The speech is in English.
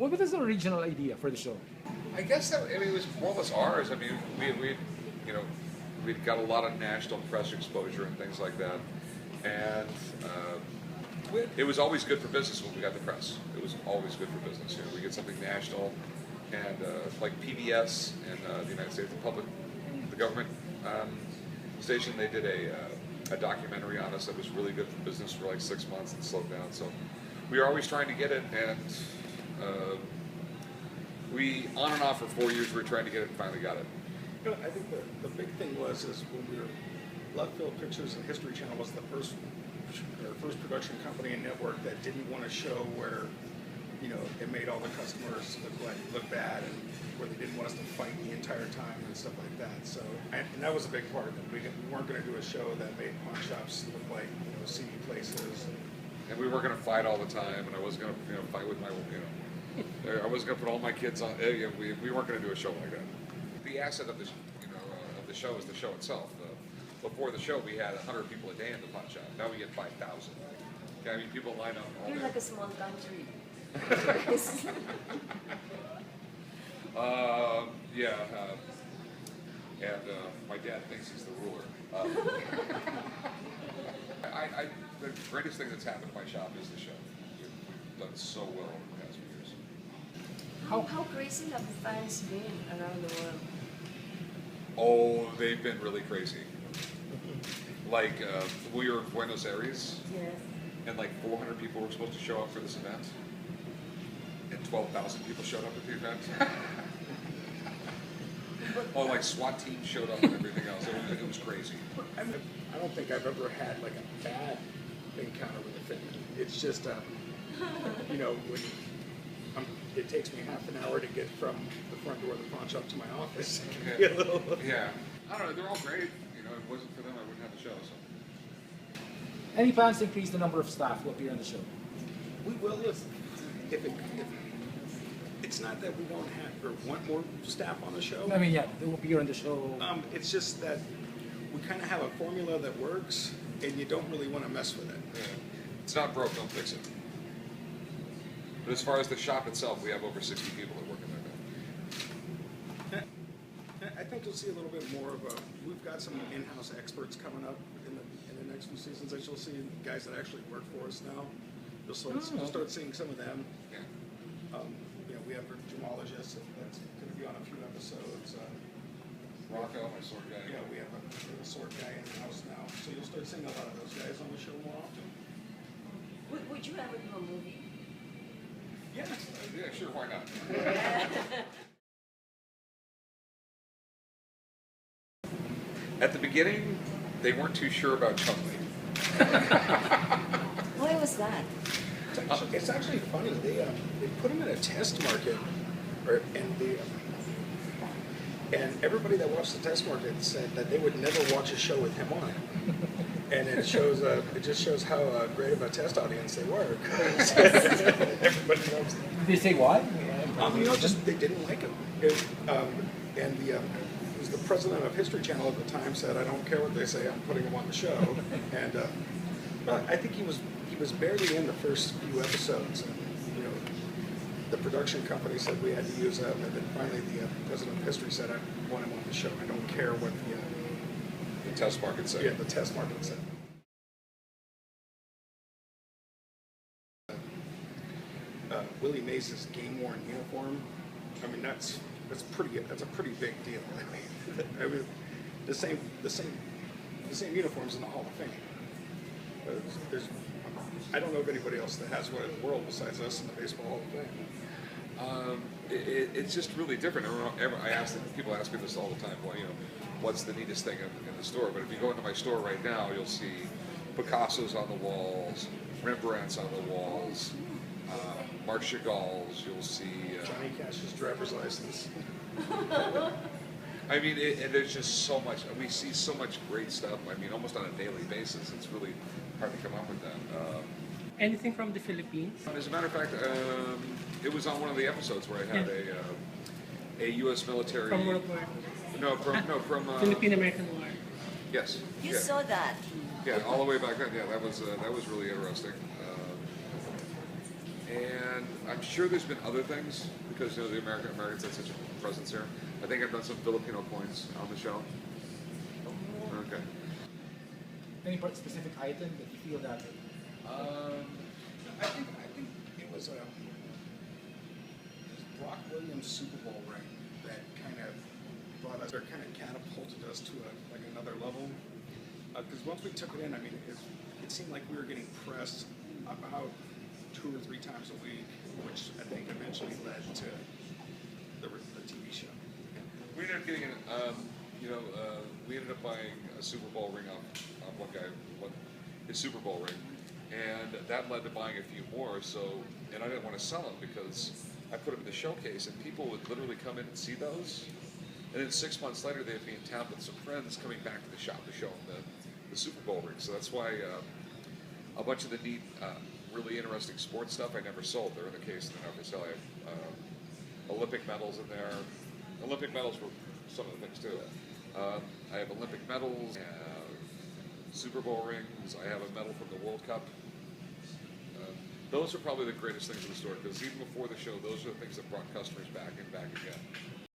What was the original idea for the show? I guess that, I mean, it was more or less ours. I mean, we you know, we'd got a lot of national press exposure and things like that, and it was always good for business when we got the press. It was always good for business. You know, we get something national, and like PBS and the United States, the government station, they did a documentary on us that was really good for business for like 6 months and slowed down. So we were always trying to get it, and we on and off for 4 years we were trying to get it and finally got it. You know, I think the big thing was when we were Left Field Pictures and History Channel was the first production company and network that didn't want to show where, you know, it made all the customers look bad, and where they didn't want us to fight the entire time and stuff like that. So, and that was a big part of it. We weren't going to do a show that made pawn shops look like, you know, seedy places. And we weren't going to fight all the time, and I wasn't going to, you know, fight with my, you know, I wasn't going to put all my kids on. We weren't going to do a show like that. The asset of the, you know, of the show is the show itself. Before the show, we had 100 people a day in the pawn shop. Now we get 5,000. I mean, people line up all day. You're like a small country. Yeah, and my dad thinks he's the ruler. The greatest thing that's happened to my shop is the show. We've done so well over the past few years. How crazy have the fans been around the world? Oh, they've been really crazy. Like, we were in Buenos Aires, Yes. and like 400 people were supposed to show up for this event, and 12,000 people showed up at the event. Oh, like SWAT team showed up and everything else. It was crazy. I don't think I've ever had like a bad encounter with a fan. It's just, you know, it takes me half an hour to get from the front door of the pawn shop to my office. Yeah. I don't know. They're all great. You know, if it wasn't for them, I wouldn't have the show. So. Any plans to increase the number of staff who appear on the show? We will if it's not that we don't have or want more staff on the show. I mean, yeah, they will appear on the show. It's just that we kind of have a formula that works, and you don't really want to mess with it. Yeah. It's not broke, don't fix it. But as far as the shop itself, we have over 60 people that work in there. I think you'll see a little bit more of a. We've got some in-house experts coming up in the next few seasons that you'll see, guys that actually work for us now. You'll start seeing some of them. Yeah. You know, we have a gemologist that's going to be on a few episodes. Rocco, my sword guy. Yeah, we have a sword guy in the house now, so you'll start seeing a lot of those guys on the show more often. Would you ever do a movie? Yeah, sure, why not? At the beginning, they weren't too sure about Chun-Li. Why was that? It's actually funny. They put him in a test market, and everybody that watched the test market said that they would never watch a show with him on it. And it shows. It just shows how great of a test audience they were. Everybody loves them. Did they say why? You know, just they didn't like him. And it was the president of History Channel at the time said, "I don't care what they say. I'm putting him on the show." And I think he was barely in the first few episodes. And, you know, the production company said we had to use him, and then finally the president of History said, "I want him on the show. I don't care what the test market said." Yeah, the test market said. Willie Mace's game-worn uniform. I mean, that's a pretty big deal. I mean, the same uniforms in the Hall of Fame. I don't know of anybody else that has one in the world besides us in the Baseball Hall of Fame. It's just really different. People ask me this all the time. Well, you know, what's the neatest thing in the store? But if you go into my store right now, you'll see Picasso's on the walls, Rembrandt's on the walls, Marc Chagall's. You'll see Johnny Cash's driver's license. I mean, and there's just so much. We see so much great stuff. I mean, almost on a daily basis. It's really hard to come up with that. Anything from the Philippines? As a matter of fact, it was on one of the episodes where I had a U.S. military. From World War? From Philippine American War. Yes. You saw that? Yeah, all the way back then. Yeah, that was really interesting. And I'm sure there's been other things because the Americans had such a presence here. I think I've done some Filipino coins on the show. Okay. Any specific item that you feel that I think it was Brock Williams Super Bowl ring that kind of brought us, or kind of catapulted us to like another level. Because once we took it in, I mean, it seemed like we were getting pressed about 2 or 3 times a week, which I think eventually led to the TV show. We ended up getting we ended up buying a Super Bowl ring off one guy, his Super Bowl ring, and that led to buying a few more. So, and I didn't want to sell them because I put them in the showcase, and people would literally come in and see those, and then 6 months later they'd be in town with some friends coming back to the shop to show them the Super Bowl ring. So that's why a bunch of the neat, really interesting sports stuff I never sold. They're in the case and they're not for sale. I have Olympic medals in there. Olympic medals were some of the things too. I have Olympic medals, I have Super Bowl rings, I have a medal from the World Cup. Those are probably the greatest things in the store because even before the show, those are the things that brought customers back and back again.